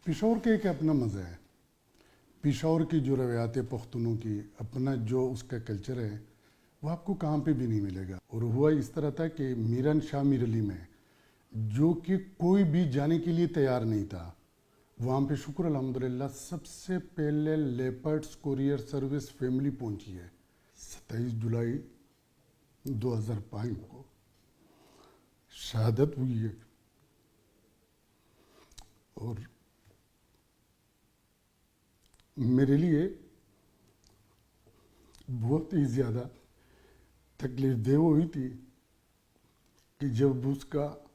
पिशोर के एक अपना मज़ा है। पिशोर की जो रवायात पख्तूनों की अपना जो उसका कल्चर है वो आपको कहाँ पे भी नहीं मिलेगा। और हुआ इस तरह था कि मीरन शाह मीरली में जो कि कोई भी जाने के लिए तैयार नहीं था, वहाँ पे शुक्र अल्हम्दुलिल्लाह सबसे पहले लेपर्ड्स कुरियर सर्विस फैमिली पहुँची है। 27 जुलाई 2005 को शहादत हुई है और मेरे लिए बहुत ही ज़्यादा तकलीफ देह हुई थी कि जब उसका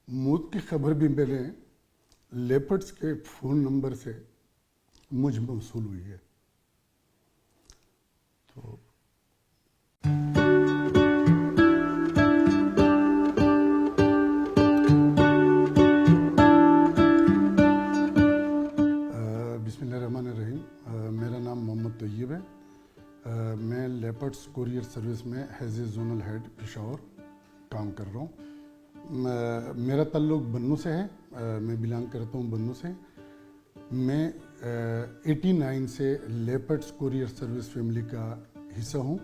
मौत की खबर भी मैंने लेपर्ड्स के फ़ोन नंबर से मुझ मौसूल हुई है। तो बिस्मिल्लाहिर्रहमानिर्रहीम। मेरा नाम मोहम्मद तैयब है। मैं लेपर्ड्स कुरियर सर्विस में as a zonal head Peshawar काम कर रहा हूँ। मेरा ताल्लुक बन्नू से है। मैं बिलोंग करता हूँ बन्नू से। मैं 89 से लेपर्ड्स कुरियर सर्विस फैमिली का हिस्सा हूँ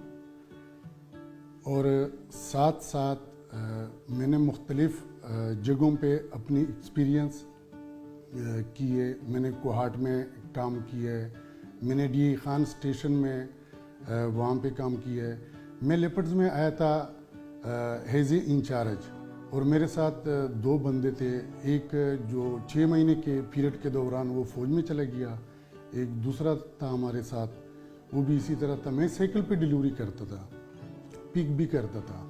और साथ साथ मैंने मुख्तलिफ़ जगहों पे अपनी एक्सपीरियंस किए। मैंने कोहाट में काम किया है, मैंने डी खान स्टेशन में वहाँ पे काम किया है। मैं लेपर्ड्स में आया था एज ए इंचार्ज और मेरे साथ दो बंदे थे। एक जो 6 महीने के पीरियड के दौरान वो फ़ौज में चला गया, एक दूसरा था हमारे साथ, वो भी इसी तरह था। मैं साइकिल पे डिलीवरी करता था, पिक भी करता था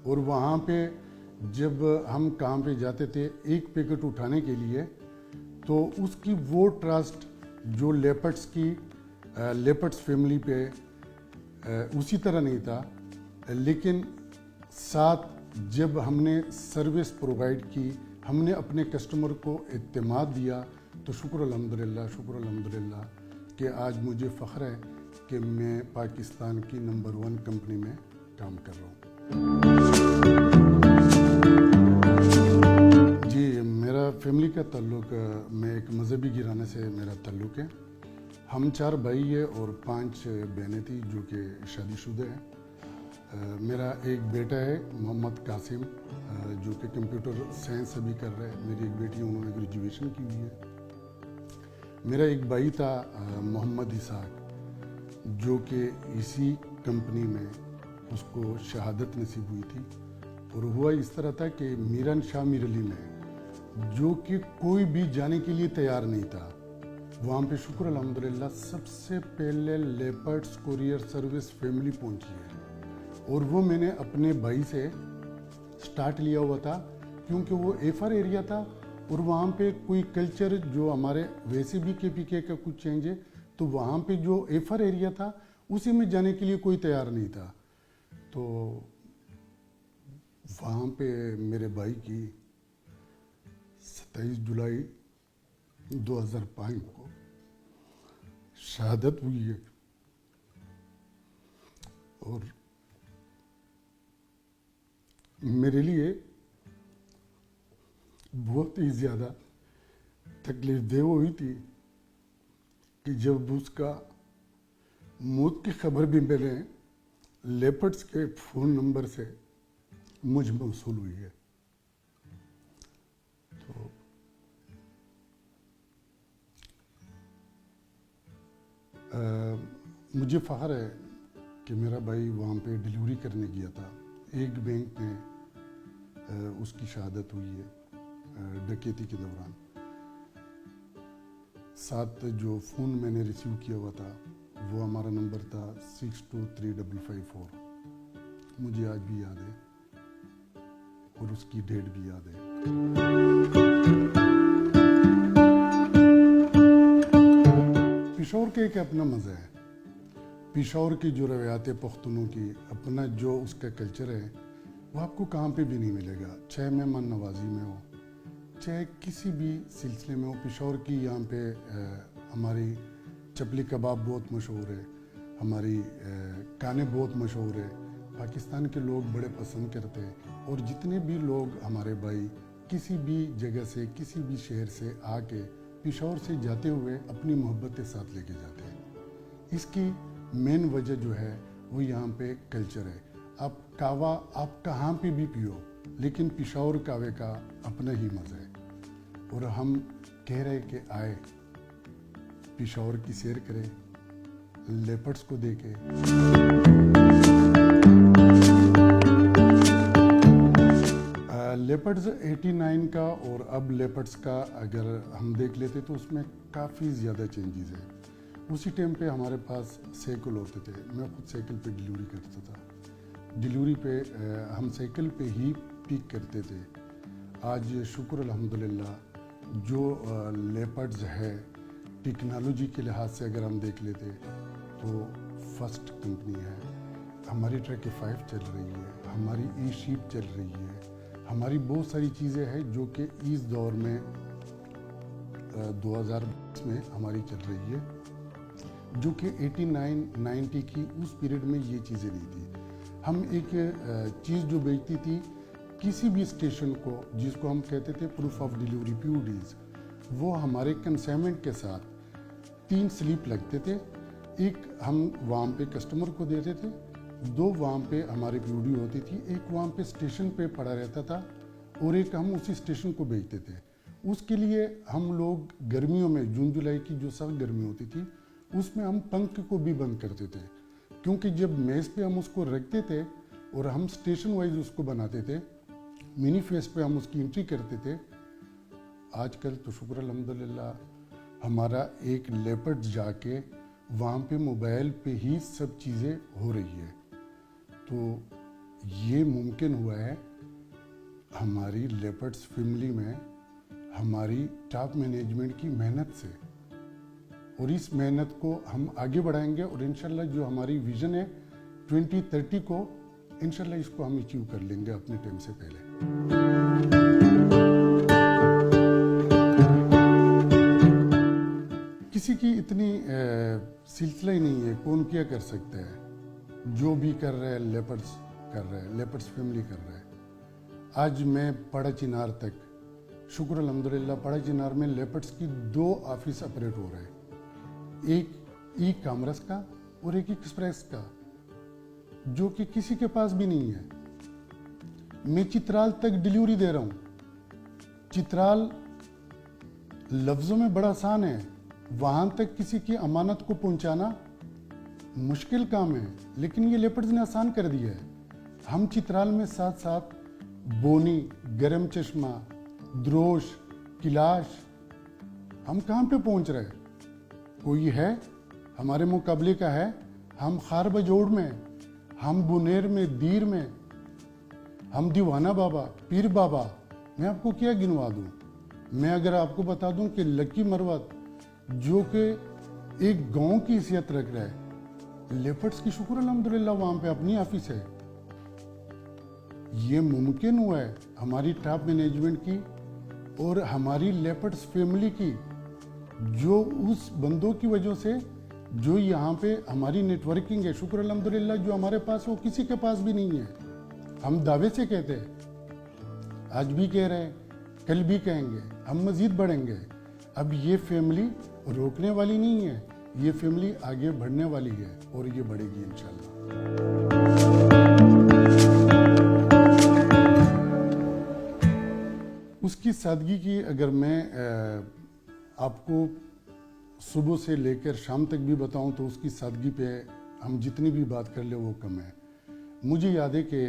और वहाँ पे जब हम काम पे जाते थे एक पैकेट उठाने के लिए तो उसकी वो ट्रस्ट जो लेपर्ड्स फैमिली पे उसी तरह नहीं था। लेकिन साथ जब हमने सर्विस प्रोवाइड की, हमने अपने कस्टमर को एतमाद दिया, तो शुक्र अल्हम्दुलिल्लाह कि आज मुझे फ़ख्र है कि मैं पाकिस्तान की नंबर 1 कंपनी में काम कर रहा हूँ। जी, मेरा फैमिली का ताल्लुक, मैं एक मज़हबी घराने से मेरा ताल्लुक है। हम 4 भाई है और 5 बहनें थी जो कि शादीशुदा हैं। मेरा एक बेटा है मोहम्मद कासिम जो कि कंप्यूटर साइंस अभी कर रहा है। मेरी एक बेटी, उन्होंने ग्रेजुएशन की हुई है। मेरा एक भाई था मोहम्मद इसाक जो कि इसी कंपनी में उसको शहादत नसीब हुई थी। और हुआ इस तरह था कि मीरन शाह मीरली में जो कि कोई भी जाने के लिए तैयार नहीं था, वहाँ पे शुक्र अल्हम्दुलिल्लाह सबसे पहले लेपर्ड्स कुरियर सर्विस फैमिली पहुँची है। और वो मैंने अपने भाई से स्टार्ट लिया हुआ था क्योंकि वो एफआर एरिया था और वहाँ पे कोई कल्चर जो हमारे वैसे भी केपीके का कुछ चेंज है, तो वहाँ पे जो एफआर एरिया था उसी में जाने के लिए कोई तैयार नहीं था। तो वहाँ पे मेरे भाई की 27 जुलाई 2005 को शहादत हुई है और मेरे लिए बहुत ही ज़्यादा तकलीफ देह हुई थी कि जब उसका मौत की खबर भी मैंने लेपर्ड्स के फ़ोन नंबर से मुझ मौसूल हुई है। तो मुझे फ़ख्र है कि मेरा भाई वहाँ पे डिलीवरी करने गया था। एक बैंक में उसकी शहादत हुई है डकैती के दौरान। साथ जो फ़ोन मैंने रिसीव किया हुआ था वो हमारा नंबर था 623554। मुझे आज भी याद है और उसकी डेट भी याद है। पेशावर के एक अपना मज़ा है। पेशावर की जो रवायात पख्तूनों की अपना जो उसका कल्चर है वो आपको कहाँ पे भी नहीं मिलेगा। चाहे मेहमान नवाजी में हो, चाहे किसी भी सिलसिले में हो। पेशावर की यहाँ पे हमारी चपली कबाब बहुत मशहूर है, हमारी काने बहुत मशहूर है। पाकिस्तान के लोग बड़े पसंद करते हैं और जितने भी लोग हमारे भाई किसी भी जगह से, किसी भी शहर से आके پشاور سے جاتے ہوئے اپنی محبت کے ساتھ لے کے جاتے ہیں. اس کی مین وجہ جو ہے وہ یہاں پہ کلچر ہے. آپ کعوہ آپ کہاں پہ بھی پیو لیکن پشاور کعوے کا اپنا ہی مزہ ہے. اور ہم کہہ رہے کہ آئے پشاور کی سیر کرے, لیپرڈس کو دیکھے. لیپرڈز 89 کا اور اب لیپرڈس کا اگر ہم دیکھ لیتے تو اس میں کافی زیادہ چینجز ہیں. اسی ٹائم پہ ہمارے پاس سائیکل ہوتے تھے, میں خود سائیکل پہ ڈیلیوری کرتا تھا. ڈیلیوری پہ ہم سائیکل پہ ہی پک کرتے تھے. آج شکر الحمدللہ جو لیپرڈز ہے ٹیکنالوجی کے لحاظ سے اگر ہم دیکھ لیتے تو فرسٹ کمپنی ہے. ہماری ٹریک 5 چل رہی ہے, ہماری ای شیپ چل رہی ہے, ہماری بہت ساری چیزیں ہیں جو کہ اس دور میں 2020 میں ہماری چل رہی ہے, جو کہ 89-90 کی اس پیریڈ میں یہ چیزیں نہیں تھی. ہم ایک چیز جو بیچتی تھی کسی بھی اسٹیشن کو, جس کو ہم کہتے تھے پروف آف ڈیلیوری PODs, وہ ہمارے کنسائنمنٹ کے ساتھ 3 سلیپ لگتے تھے. ایک ہم وہاں پہ کسٹمر کو دیتے تھے, 2 وہاں پہ ہماری POD ہوتی تھی, ایک وہاں پہ اسٹیشن پہ پڑا رہتا تھا اور ایک ہم اسی اسٹیشن کو بیچتے تھے. اس کے لیے ہم لوگ گرمیوں میں جون جولائی کی جو سخت گرمی ہوتی تھی اس میں ہم پنکھ کو بھی بند کرتے تھے, کیونکہ جب میز پہ ہم اس کو رکھتے تھے اور ہم اسٹیشن وائز اس کو بناتے تھے, منی فیس پہ ہم اس کی انٹری کرتے تھے. آج کل تو شکر الحمدللہ ہمارا ایک لیپرڈ جا کے وہاں پہ موبائل پہ ہی سب چیزیں ہو رہی ہے. تو یہ ممکن ہوا ہے ہماری لیپرڈس فیملی میں ہماری ٹاپ مینجمنٹ کی محنت سے, اور اس محنت کو ہم آگے بڑھائیں گے اور انشاءاللہ جو ہماری ویژن ہے 2030 کو انشاءاللہ اس کو ہم اچیو کر لیں گے اپنے ٹائم سے پہلے. کسی کی اتنی سلسلہ ہی نہیں ہے, کون کیا کر سکتا ہے. جو بھی کر رہے ہیں لیپرڈس کر رہے ہیں, لیپرڈس فیملی کر رہے ہیں. آج میں پڑا چنار تک شکر الحمدللہ پڑا چنار میں لیپرڈس کی 2 آفس اپریٹ ہو رہے ہیں, ایک ای کامرس کا اور ایک ایکسپریس کا, جو کہ کسی کے پاس بھی نہیں ہے. میں چترال تک ڈیلیوری دے رہا ہوں. چترال لفظوں میں بڑا آسان ہے, وہاں تک کسی کی امانت کو پہنچانا مشکل کام ہے, لیکن یہ لیپرڈز نے آسان کر دیا ہے. ہم چترال میں ساتھ ساتھ بونی, گرم چشمہ, دروش, کلاش, ہم کہاں پہ پہنچ رہے ہیں. کوئی ہے ہمارے مقابلے کا ہے؟ ہم خار بجوڑ میں, ہم بنیر میں, دیر میں, ہم دیوانہ بابا, پیر بابا, میں آپ کو کیا گنوا دوں. میں اگر آپ کو بتا دوں کہ لکی مروت جو کہ ایک گاؤں کی حیثیت رکھ رہا ہے, لیپرڈس کی شکر الحمدللہ وہاں پہ اپنی آفس ہے. یہ ممکن ہوا ہے ہماری ٹاپ مینجمنٹ کی اور ہماری لیپرڈس فیملی کی, جو اس بندوں کی وجہ سے جو یہاں پہ ہماری نیٹ ورکنگ ہے. شکر الحمدللہ جو ہمارے پاس وہ کسی کے پاس بھی نہیں ہے. ہم دعوے سے کہتے ہیں, آج بھی کہہ رہے ہیں, کل بھی کہیں گے, ہم مزید بڑھیں گے. اب یہ فیملی روکنے والی نہیں ہے, یہ فیملی آگے بڑھنے والی ہے اور یہ بڑھے گی انشاءاللہ. اس کی سادگی کی اگر میں آپ کو صبح سے لے کر شام تک بھی بتاؤں تو اس کی سادگی پہ ہم جتنی بھی بات کر لیں وہ کم ہے. مجھے یاد ہے کہ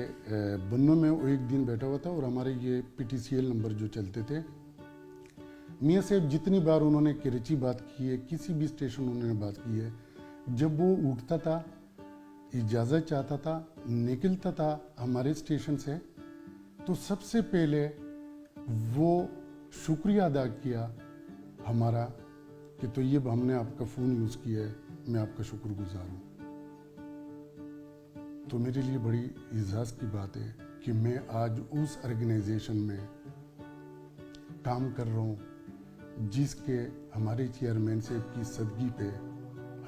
بنوں میں وہ ایک دن بیٹھا ہوا تھا اور ہمارے یہ PTCL نمبر جو چلتے تھے, میاں صاحب جتنی بار انہوں نے کراچی بات کی ہے, کسی بھی اسٹیشن انہوں نے بات کی ہے, جب وہ اٹھتا تھا, اجازت چاہتا تھا, نکلتا تھا ہمارے اسٹیشن سے, تو سب سے پہلے وہ شکریہ ادا کیا ہمارا کہ طیب ہم نے آپ کا فون یوز کیا ہے, میں آپ کا شکر گزار ہوں. تو میرے لیے بڑی اعزاز کی بات ہے کہ میں آج اس آرگنائزیشن میں کام کر رہا ہوں جس کے ہمارے چیئرمین صاحب کی صدقی پہ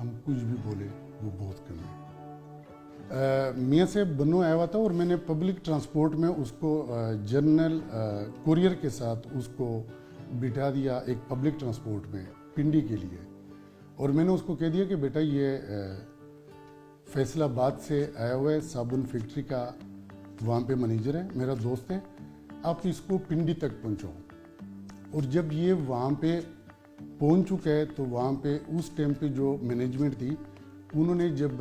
ہم کچھ بھی بولے وہ بہت کم ہے. میاں صاحب بنوں آیا ہوا تھا اور میں نے پبلک ٹرانسپورٹ میں اس کو جنرل کوریئر کے ساتھ اس کو बिठा दिया एक पब्लिक ट्रांसपोर्ट में पिंडी के लिए, और मैंने उसको कह दिया कि बेटा ये फैसलाबाद से आया हुआ है, साबुन फैक्ट्री का वहाँ पे मैनेजर है, मेरा दोस्त है, आप इसको पिंडी तक पहुँचाओ। और जब ये वहाँ पे पहुँच चुका है तो वहाँ पे उस टाइम पे जो मैनेजमेंट थी उन्होंने जब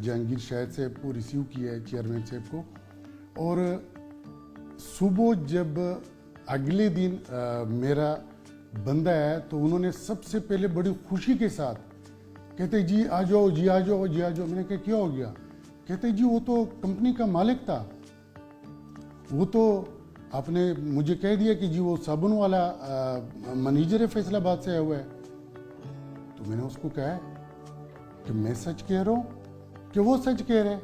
जहांगीर शाहिद साहब को रिसीव किया है, चेयरमैन साहब को, और सुबह जब अगले दिन मेरा बंदा आया तो उन्होंने सबसे पहले बड़ी खुशी के साथ कहते जी आ जाओ, जी आ जाओ, जी आ जाओ। मैंने कहा क्या हो गया? कहते जी वो तो कंपनी का मालिक था, वो तो आपने मुझे कह दिया कि जी वो साबुन वाला मैनेजर है, फैसलाबाद से आया हुआ है। तो मैंने उसको कहा कि मैं सच कह रहा हूँ कि वो सच कह रहे,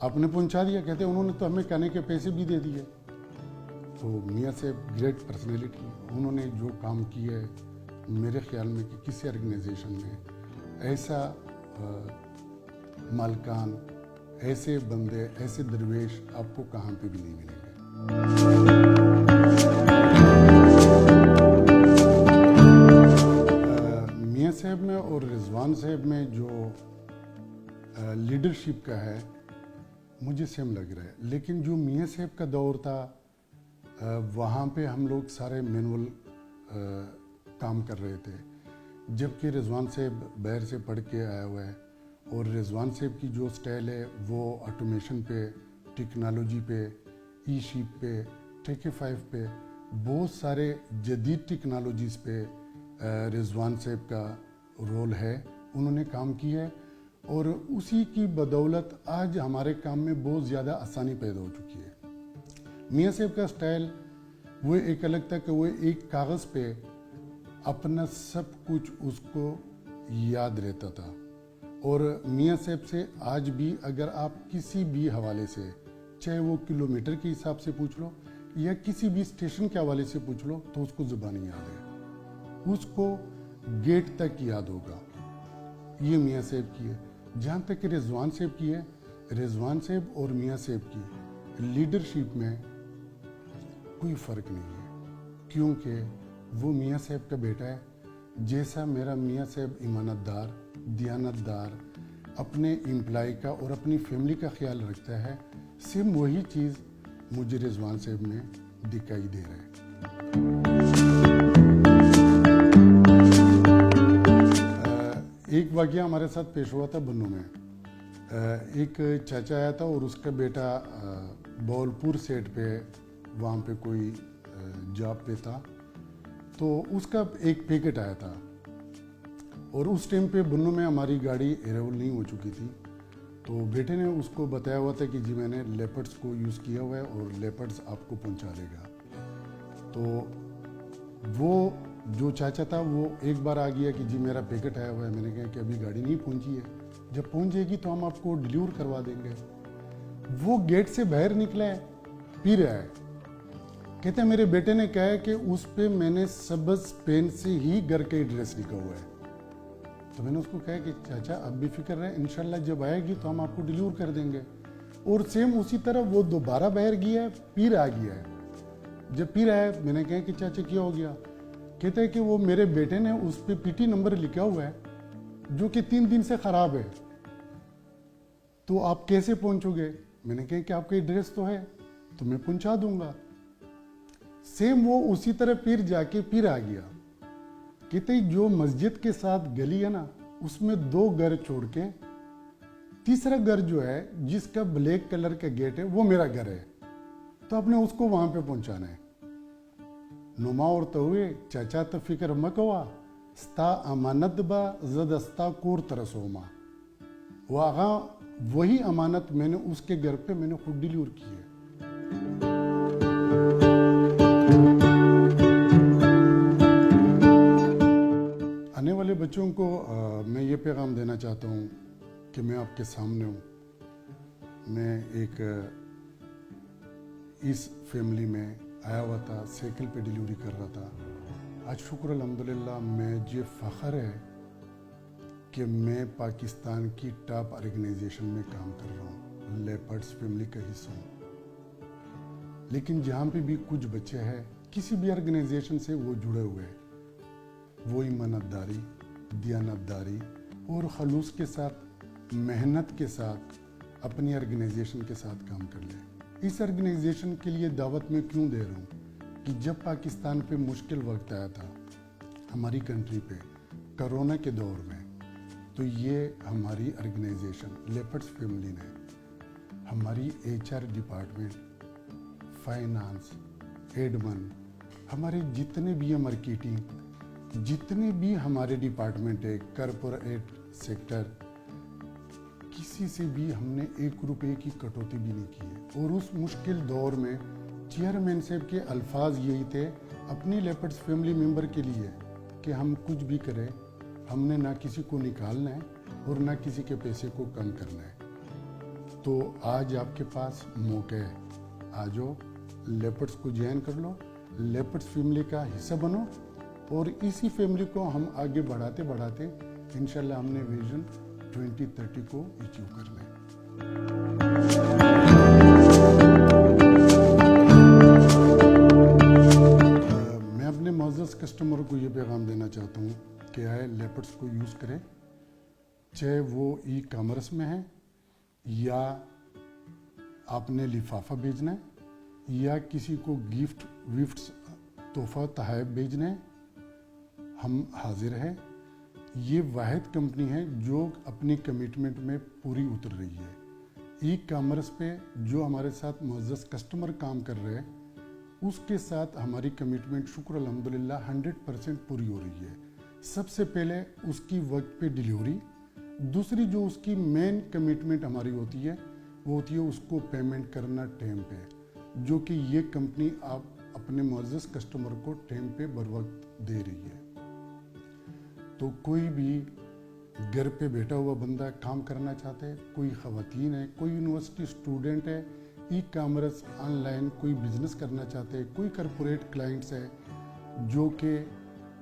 आपने पहुंचा दिया। कहते उन्होंने तो हमें कहने के पैसे भी दे दिए। तो मियाँ साहब ग्रेट पर्सनैलिटी, उन्होंने जो काम किया है, मेरे ख्याल में कि किसी ऑर्गेनाइजेशन में ऐसा मालकान, ऐसे बंदे, ऐसे दरवेश आपको कहाँ पे भी नहीं मिलेंगे। मियाँ साहब में और रिजवान साहब में जो लीडरशिप का है मुझे सेम लग रहा है, लेकिन जो मियाँ साहब का दौर था वहाँ पे हम लोग सारे मैनुअल काम कर रहे थे, जबकि रिजवान साहब बाहर से पढ़ के आया हुआ है, और रिजवान साहब की जो स्टाइल है वो ऑटोमेशन पे, टेक्नोलॉजी पे, ई शीप पे, टेक5 पे, बहुत सारे जदीद टेक्नोलॉजीज़ पे रिजवान साहब का रोल है, उन्होंने काम किया है, और उसी की बदौलत आज हमारे काम में बहुत ज़्यादा आसानी पैदा हो चुकी है। मियाँ साहब का स्टाइल वो एक अलग था कि वो एक कागज़ पे अपना सब कुछ उसको याद रहता था, और मियाँ साहब से आज भी अगर आप किसी भी हवाले से, चाहे वो किलोमीटर के हिसाब से पूछ लो या किसी भी स्टेशन के हवाले से पूछ लो, तो उसको ज़ुबानी याद है, उसको गेट तक याद होगा। ये मियाँ साहब की है। जहाँ तक कि रिजवान साहब की है, रिजवान साहब और मियाँ साहब की लीडरशिप में कोई फ़र्क नहीं है, क्योंकि वो मियाँ साहब का बेटा है। जैसा मेरा मियाँ साहब ईमानतदार, दियानतदार, अपने एम्प्लॉय का और अपनी फैमिली का ख्याल रखता है, सेम वही चीज़ मुझे रिजवान साहब में दिखाई दे रहा है। एक वाक़या हमारे साथ पेश हुआ था बन्नू में। एक चाचा आया था और उसका बेटा बौलपुर सेट पे वहाँ पे कोई जॉब पे था, तो उसका एक पैकेट आया था, और उस टाइम पे बन्नू में हमारी गाड़ी अरेवल नहीं हो चुकी थी। तो बेटे ने उसको बताया हुआ था कि जी मैंने लेपर्ड्स को यूज़ किया हुआ है और लेपर्ड्स आपको पहुँचा देगा। तो वो जो चाचा था वो एक बार आ गया कि जी मेरा पैकेट आया हुआ है। मैंने कहा कि अभी गाड़ी नहीं पहुंची है, जब पहुंच जाएगी तो हम आपको डिलीवर करवा देंगे। वो गेट से बाहर निकला है, पी रहा है। कहते हैं मेरे बेटे ने कहा है कि उस पे मैंने सबज पेन से ही घर का एड्रेस लिखा हुआ है। तो मैंने उसको कहा कि चाचा अब भी फिक्र रहे, इंशाल्लाह जब आएगी तो हम आपको डिलीवर कर देंगे। और सेम उसी तरह वो दोबारा बाहर गया है, पी रहा गया है। जब पी रहा है मैंने कहा कि चाचा क्या हो गया? कहते हैं कि वो मेरे बेटे ने उस पे पीटी नंबर लिखा हुआ है जो कि 3 दिन से ख़राब है, तो आप कैसे पहुंचोगे? मैंने कहा कि आपका एड्रेस तो है तो मैं पहुंचा दूंगा। सेम वो उसी तरह फिर जाके फिर आ गया। कहते जो मस्जिद के साथ गली है ना, उसमें 2 घर छोड़ के तीसरा घर जो है जिसका ब्लैक कलर का गेट है वो मेरा घर है, तो आपने उसको वहां पे पहुंचाना है। नुमा और तो हुए चाचा तो फिक्र मकवा स्ता अमानत बा जदस्ता कोर तरसोमा, वागा वही अमानत मैंने उसके घर पे मैंने खुद डिलीवर की है। आने वाले बच्चों को मैं ये पैगाम देना चाहता हूँ कि मैं आपके सामने हूँ। मैं एक इस फैमिली में आया हुआ था, साइकिल पे डिलीवरी कर रहा था। आज शुक्र अल्हम्दुलिल्लाह मुझे फ़ख्र है कि मैं पाकिस्तान की टॉप ऑर्गेनाइजेशन में काम कर रहा हूँ, लेपर्ड्स फैमिली का हिस्सा हूँ। लेकिन जहाँ पे भी कुछ बच्चे हैं किसी भी ऑर्गेनाइजेशन से वो जुड़े हुए हैं, वो ईमानदारी, दियानतदारी और खलूस के साथ, मेहनत के साथ अपनी ऑर्गेनाइजेशन के साथ काम कर ले। इस ऑर्गेनाइजेशन के लिए दावत में क्यों दे रहा हूँ कि जब पाकिस्तान पे मुश्किल वक्त आया था हमारी कंट्री पे कोरोना के दौर में, तो ये हमारी ऑर्गेनाइजेशन लेपर्ड्स फैमिली ने हमारी HR डिपार्टमेंट, फाइनेंस, एडमन, हमारे जितने भी है मार्केटिंग, जितने भी हमारे डिपार्टमेंट है, कॉरपोरेट सेक्टर, किसी से भी हमने 1 रुपये की कटौती भी नहीं की है। और उस मुश्किल दौर में चेयरमैन साहब के अल्फाज यही थे अपनी लेपर्ड्स फैमिली मेंबर के लिए कि हम कुछ भी करें, हमने ना किसी को निकालना है और ना किसी के पैसे को कम करना है। तो आज आपके पास मौका है, आ जाओ, लेपर्ड्स को ज्वाइन कर लो, लेपर्ड्स फैमिली का हिस्सा बनो और इसी फैमिली को हम आगे बढ़ाते बढ़ाते इंशाल्लाह हमने विजन 2030 को अचीव करना है। मैं अपने मौजूद कस्टमर को ये पैगाम देना चाहता हूँ कि आए लेपर्ड्स को यूज़ करें, चाहे वो ई-कॉमर्स में है या आपने लिफाफा भेजना है या किसी को गिफ्ट्स तोहफा तहफ़ भेजना है, हम हाजिर हैं। ये वाहिद कंपनी है जो अपनी कमिटमेंट में पूरी उतर रही है। ई-कॉमर्स पे जो हमारे साथ मुअज़्ज़ज़ कस्टमर काम कर रहे हैं उसके साथ हमारी कमिटमेंट शुक्र अल्हम्दुलिल्लाह 100% पूरी हो रही है। सबसे पहले उसकी वक्त पे डिलीवरी, दूसरी जो उसकी मेन कमिटमेंट हमारी होती है वो होती है उसको पेमेंट करना टाइम पे, जो कि ये कंपनी आप अपने मुअज़्ज़ज़ कस्टमर को टाइम पे बर वक्त दे रही है। तो कोई भी घर पे बैठा हुआ बंदा काम करना चाहता है, कोई ख़वातीन है, कोई यूनिवर्सिटी स्टूडेंट है, ई-कॉमर्स ऑनलाइन कोई बिजनेस करना चाहते हैं, कोई कॉरपोरेट क्लाइंट्स है जो कि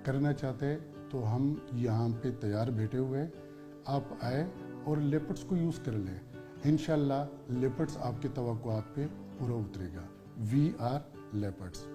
करना चाहते हैं, तो हम यहाँ पे तैयार बैठे हुए हैं। आप आए और लेपर्ड्स को यूज़ कर लें, इंशाल्लाह लेपर्ड्स आपके तवक्कुआत पे पूरा उतरेगा। We are leopards.